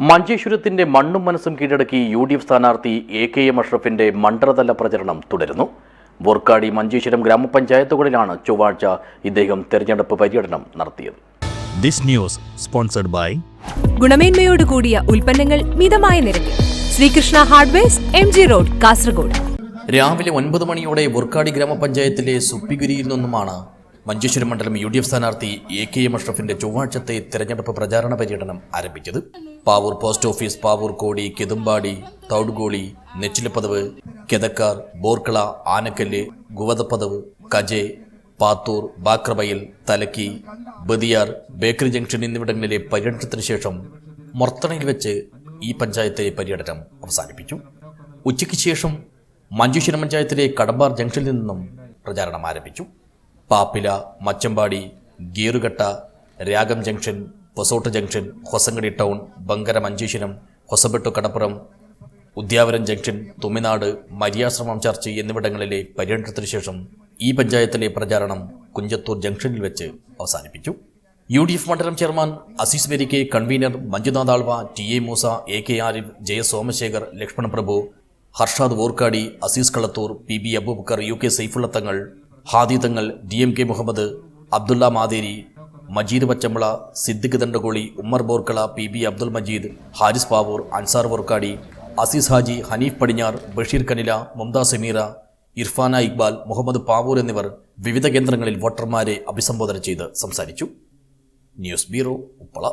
മഞ്ചേശ്വരത്തിന്റെ മണ്ണും മനസ്സും കീഴടക്കി UDF സ്ഥാനാർത്ഥി AKM അഷ്റഫിന്റെ മണ്ഡലതല പ്രചരണം തുടരുന്നു. ബോർക്കാടി മഞ്ചേശ്വരം ഗ്രാമപഞ്ചായത്തുകളിലാണ് ചൊവ്വാഴ്ച ഇദ്ദേഹം തെരഞ്ഞെടുപ്പ് പര്യടനം നടത്തിയത്. ദിസ് ന്യൂസ് സ്പോൺസർഡ് ബൈ ഗുണമേന്മയോട് കൂടിയ ഉൽപ്പന്നങ്ങൾ മിതമായ നിരക്കിൽ Sreekrishna hardwares MG road Kasaragod. രാവിലെ 9 മണിയോടെ ബോർക്കാടി ഗ്രാമപഞ്ചായത്തിലെ സുപ്പിഗുരിയിൽ നിന്നുമാണ് മഞ്ചേശ്വരം മണ്ഡലം UDF സ്ഥാനാർത്ഥി AKM അഷ്റഫിന്റെ ചൊവ്വാഴ്ചത്തെ തെരഞ്ഞെടുപ്പ് പ്രചാരണ പര്യടനം ആരംഭിച്ചത്. പാവൂർ പോസ്റ്റ് ഓഫീസ്, പാവൂർ കോടി, കെതുമ്പാടി, തൗഡ്ഗോളി, നെച്ചിലപ്പതവ്, കെതക്കാർ, ബോർക്കള, ആനക്കല്ല്, ഗുവതപ്പതവ്, കജെ, പാത്തൂർ, ബാക്രബയിൽ, തലക്കി, ബദിയാർ, ബേക്കറി ജംഗ്ഷൻ എന്നിവിടങ്ങളിലെ പര്യടനത്തിന് ശേഷം മൊർത്തണയിൽ വെച്ച് ഈ പഞ്ചായത്തിലെ പര്യടനം അവസാനിപ്പിച്ചു. ഉച്ചയ്ക്ക് ശേഷം മഞ്ചേശ്വരം പഞ്ചായത്തിലെ കടമ്പാർ ജംഗ്ഷനിൽ നിന്നും പ്രചാരണം ആരംഭിച്ചു. Papilla, Machampady, Geerukatta, Ragam junction, Posot junction, Hosangadi town, Bangara Manjeshwaram, Hosabettu കടപ്പുറം, ഉദ്യാവരം ജംഗ്ഷൻ, തുമ്മിനാട്, മരിയാശ്രമം ചർച്ച് എന്നിവിടങ്ങളിലെ പര്യടനത്തിന് ശേഷം ഈ പഞ്ചായത്തിലെ പ്രചാരണം കുഞ്ചത്തൂർ ജംഗ്ഷനിൽ വെച്ച് അവസാനിപ്പിച്ചു. UDF മണ്ഡലം chairman Aziz Verikke, convener Manjunath Alva, TA Moosa, AK Arif, Jaya Somashekar, Lakshmana Prabhu, Harshad Vorkady, Aziz Kalathur, PB Aboobacker, UK Saifulla Thangal, Hadi തങ്ങൾ, DMK മുഹമ്മദ്, അബ്ദുള്ള മാതേരി, മജീദ് പച്ചമ്പള, സിദ്ദിഖ് ദണ്ഡകോളി, ഉമ്മർ ബോർക്കള, PB അബ്ദുൽ മജീദ്, ഹാരിസ് പാവൂർ, അൻസാർ വോർക്കാടി, അസീസ് ഹാജി, ഹനീഫ് പടിഞ്ഞാർ, ബഷീർ കനില, മുംതാസ് സമീറ, ഇർഫാന ഇക്ബാൽ, മുഹമ്മദ് പാവൂർ എന്നിവർ വിവിധ കേന്ദ്രങ്ങളിൽ വോട്ടർമാരെ അഭിസംബോധന ചെയ്ത് സംസാരിച്ചു. News bureau, Uppala.